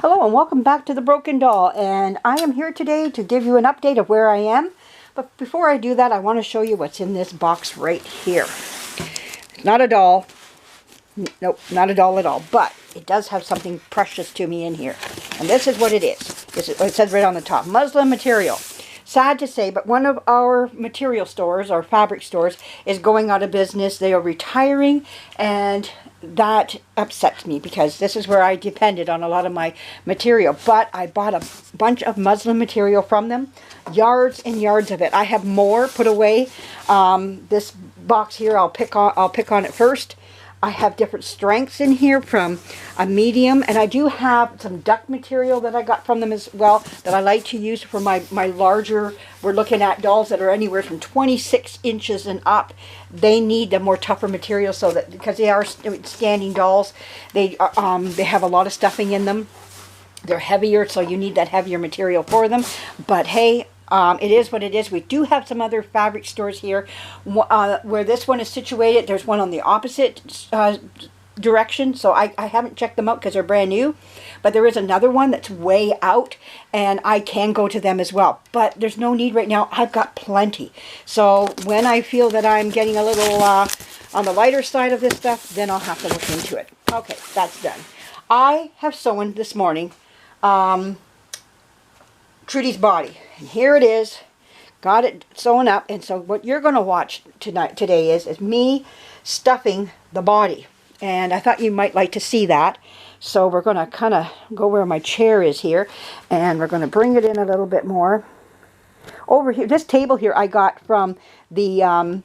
Hello and welcome back to the Broken Doll, and I am here today to give you an update of where I am. But before I do that, I want to show you what's in this box right here. It's not a doll. Nope, not a doll at all, but it does have something precious to me in here. And this is what it is. It says right on the top, muslin material. Sad to say, but one of our material stores, our fabric stores, is going out of business. They are retiring, and that upsets me because this is where I depended on a lot of my material. But I bought a bunch of muslin material from them, yards and yards of it. I have more put away. This box here, I'll pick on it first. I have different strengths in here from a medium, and I do have some duck material that I got from them as well that I like to use for my larger, we're looking at dolls that are anywhere from 26 inches and up. They need the more tougher material so that, because they are standing dolls, they have a lot of stuffing in them. They're heavier, so you need that heavier material for them. But hey, it is what it is. We do have some other fabric stores here. Where this one is situated, there's one on the opposite direction. So I haven't checked them out because they're brand new. But there is another one that's way out, and I can go to them as well. But there's no need right now. I've got plenty. So when I feel that I'm getting a little on the lighter side of this stuff, then I'll have to look into it. Okay, that's done. I have sewn this morning Trudy's body, and here it is. Got it sewn up, and so what you're going to watch today is me stuffing the body, and I thought you might like to see that. So we're going to kind of go where my chair is here, and we're going to bring it in a little bit more over here. This table here I got from the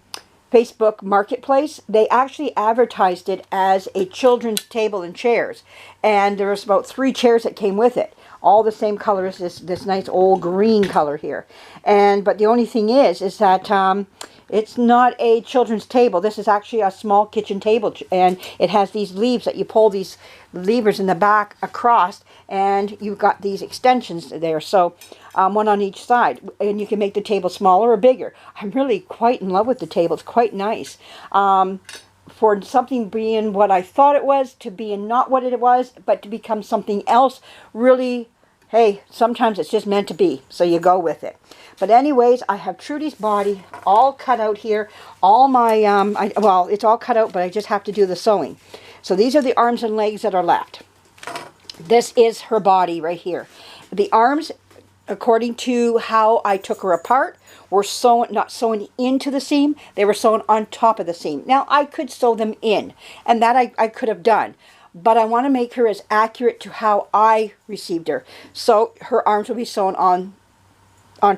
Facebook Marketplace. They actually advertised it as a children's table and chairs, and there was about 3 chairs that came with it, all the same color as this nice old green color here. But the only thing is that it's not a children's table. This is actually a small kitchen table, and it has these leaves that you pull these levers in the back across, and you've got these extensions there, so one on each side, and you can make the table smaller or bigger. I'm really quite in love with the table. It's quite nice. For something being what I thought it was to being not what it was, but to become something else, really, hey, sometimes it's just meant to be, so you go with it. But anyways, I have Trudy's body all cut out here. All my, well, it's all cut out, but I just have to do the sewing. So these are the arms and legs that are left. This is her body right here. The arms, according to how I took her apart, were sewn, not sewn into the seam, they were sewn on top of the seam. Now, I could sew them in, and that I could have done, but I want to make her as accurate to how I received her. So her arms will be sewn on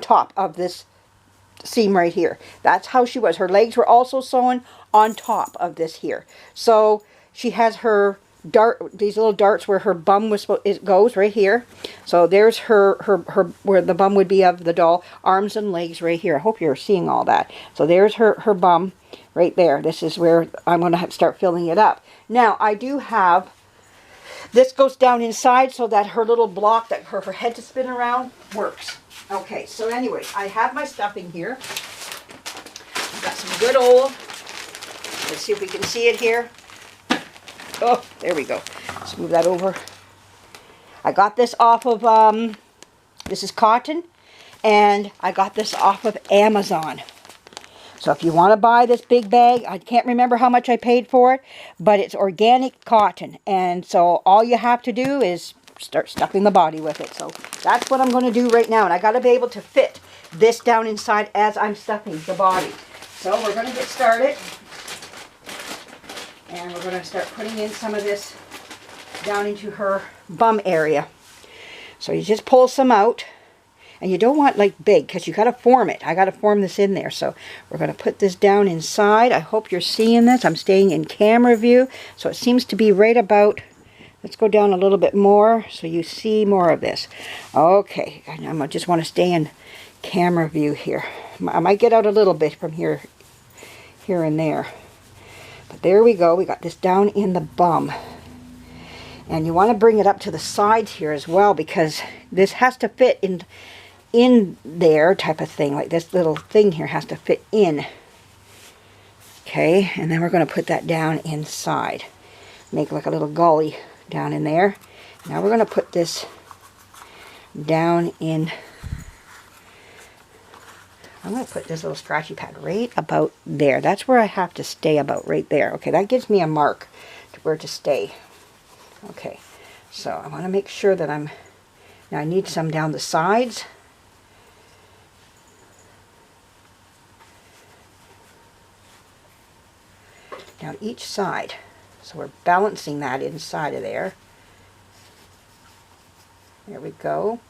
top of this seam right here. That's how she was. Her legs were also sewn on top of this here. So she has her these little darts where her bum goes right here. So there's her where the bum would be of the doll, arms and legs right here. I hope you're seeing all that. So there's her bum right there. This is where I'm going to have to start filling it up. Now I do have, this goes down inside so that her little block that her head to spin around works. Okay, so anyway, I have my stuffing here. I've got some good old, let's see if we can see it here. Oh, there we go. Let's move that over. I got this off of, this is cotton, and I got this off of Amazon. So if you want to buy this big bag, I can't remember how much I paid for it, but it's organic cotton. And so all you have to do is start stuffing the body with it. So that's what I'm going to do right now. And I got to be able to fit this down inside as I'm stuffing the body. So we're going to get started. And we're going to start putting in some of this down into her bum area. So you just pull some out. And you don't want like big, because you got to form it. I got to form this in there. So we're going to put this down inside. I hope you're seeing this. I'm staying in camera view. So it seems to be right about, let's go down a little bit more so you see more of this. Okay, I just want to stay in camera view here. I might get out a little bit from here and there. But there we go. We got this down in the bum. And you want to bring it up to the sides here as well, because this has to fit in there type of thing. Like this little thing here has to fit in. Okay, and then we're going to put that down inside. Make like a little gully down in there. Now we're going to put this down in, I'm going to put this little scratchy pad right about there. That's where I have to stay, about right there. Okay, that gives me a mark to where to stay. Okay, so I want to make sure that now I need some down the sides. Down each side. So we're balancing that inside of there. There we go.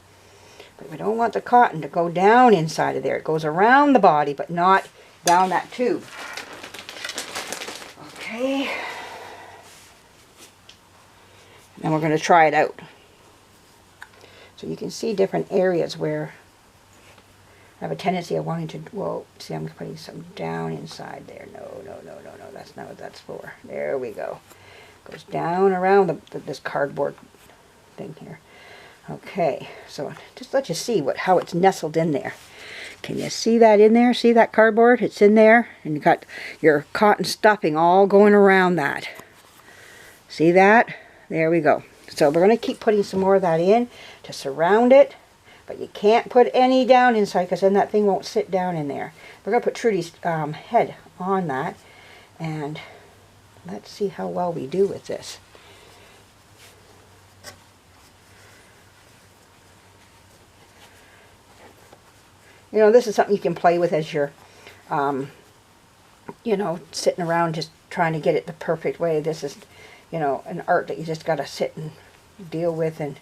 But we don't want the cotton to go down inside of there. It goes around the body, but not down that tube. Okay. Then we're going to try it out. So you can see different areas where I have a tendency of wanting to, well, see, I'm putting some down inside there. No, that's not what that's for. There we go. Goes down around this cardboard thing here. Okay, so just let you see how it's nestled in there. Can you see that in there? See that cardboard? It's in there, and you got your cotton stuffing all going around that. See that? There we go. So we're going to keep putting some more of that in to surround it, but you can't put any down inside because then that thing won't sit down in there. We're going to put Trudy's head on that, and let's see how well we do with this. You know, this is something you can play with as you're, you know, sitting around just trying to get it the perfect way. This is, you know, an art that you just got to sit and deal with in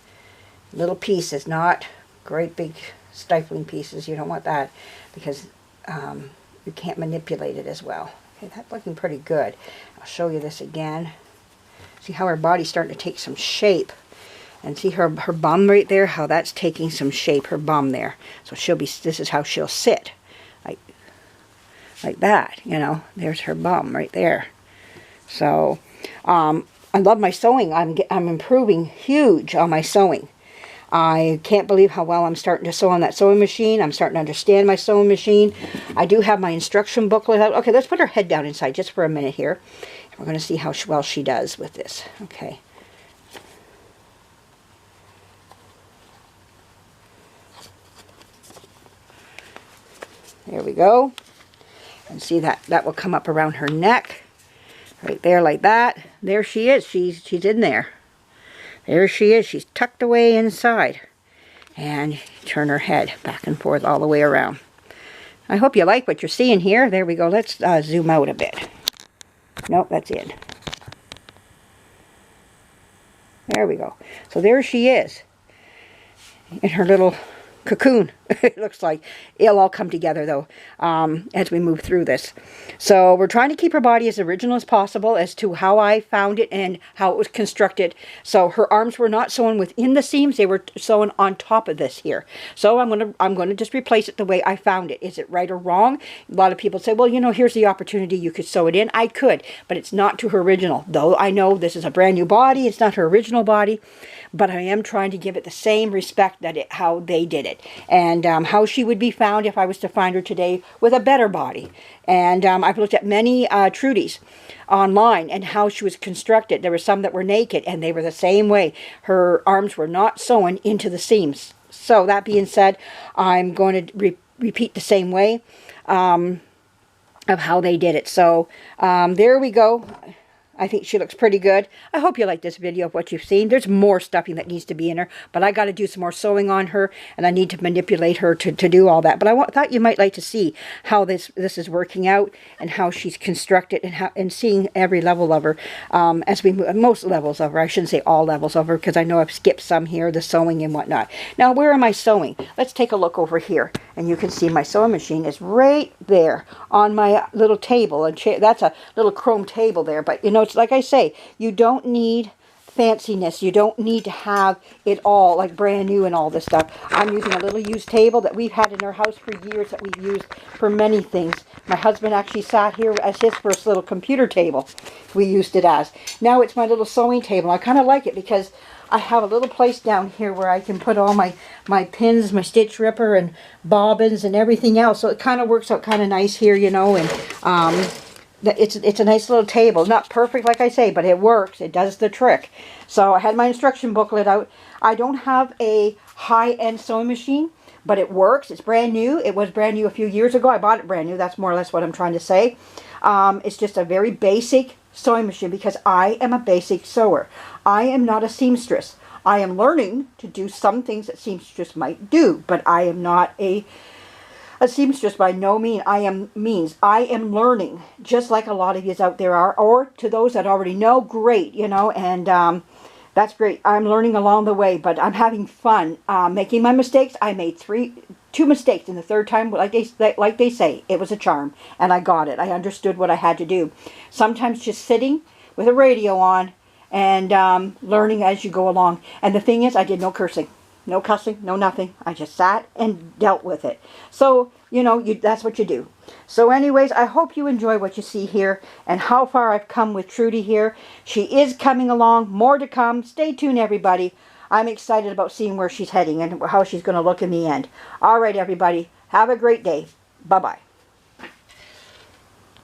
little pieces, not great big stifling pieces. You don't want that because you can't manipulate it as well. Okay, that's looking pretty good. I'll show you this again. See how her body's starting to take some shape. And see her bum right there, how that's taking some shape, her bum there. So this is how she'll sit. Like that, you know. There's her bum right there. So, I love my sewing. I'm improving huge on my sewing. I can't believe how well I'm starting to sew on that sewing machine. I'm starting to understand my sewing machine. I do have my instruction booklet out. Okay, let's put her head down inside just for a minute here. We're going to see how well she does with this. Okay. There we go. And see that will come up around her neck. Right there like that. There she is. She's in there. There she is. She's tucked away inside. And turn her head back and forth all the way around. I hope you like what you're seeing here. There we go. Let's zoom out a bit. Nope, that's it. There we go. So there she is. In her little cocoon, it looks like. It'll all come together though as we move through this. So we're trying to keep her body as original as possible as to how I found it and how it was constructed. So her arms were not sewn within the seams, they were sewn on top of this here. So I'm gonna just replace it the way I found it. Is it right or wrong? A lot of people say, well, you know, here's the opportunity, you could sew it in. I could, but it's not to her original. Though I know this is a brand new body, it's not her original body. But I am trying to give it the same respect that how they did it. And how she would be found if I was to find her today with a better body. And I've looked at many Trudy's online and how she was constructed. There were some that were naked and they were the same way. Her arms were not sewn into the seams. So that being said, I'm going to repeat the same way of how they did it. So there we go. I think she looks pretty good. I hope you like this video of what you've seen. There's more stuffing that needs to be in her, but I got to do some more sewing on her, and I need to manipulate her to do all that. But I thought you might like to see how this is working out and how she's constructed and seeing every level of her as we move, most levels of her. I shouldn't say all levels of her because I know I've skipped some here, the sewing and whatnot. Now, where am I sewing? Let's take a look over here, and you can see my sewing machine is right there on my little table. And that's a little chrome table there, but you know, it's like I say, you don't need fanciness. You don't need to have it all like brand new and all this stuff. I'm using a little used table that we've had in our house for years that we've used for many things. My husband actually sat here as his first little computer table. We used it as. Now it's my little sewing table. I kind of like it because I have a little place down here where I can put all my pins, my stitch ripper and bobbins and everything else. So it kind of works out kind of nice here, you know, and it's a nice little table. Not perfect, like I say, but it works. It does the trick. So I had my instruction booklet out. I don't have a high-end sewing machine, but it works. It's brand new. It was brand new a few years ago. I bought it brand new. That's more or less what I'm trying to say. It's just a very basic sewing machine because I am a basic sewer. I am not a seamstress. I am learning to do some things that seamstress might do, but I am not a seamstress by no means. I am learning, just like a lot of you out there are, or to those that already know, great, you know, and that's great. I'm learning along the way, but I'm having fun making my mistakes. I made two mistakes, and the third time, like they say, it was a charm, and I got it. I understood what I had to do. Sometimes just sitting with a radio on and learning as you go along. And the thing is, I did no cursing. No cussing, no nothing. I just sat and dealt with it. So, you know, that's what you do. So anyways, I hope you enjoy what you see here and how far I've come with Trudy here. She is coming along. More to come. Stay tuned, everybody. I'm excited about seeing where she's heading and how she's going to look in the end. All right, everybody. Have a great day. Bye-bye.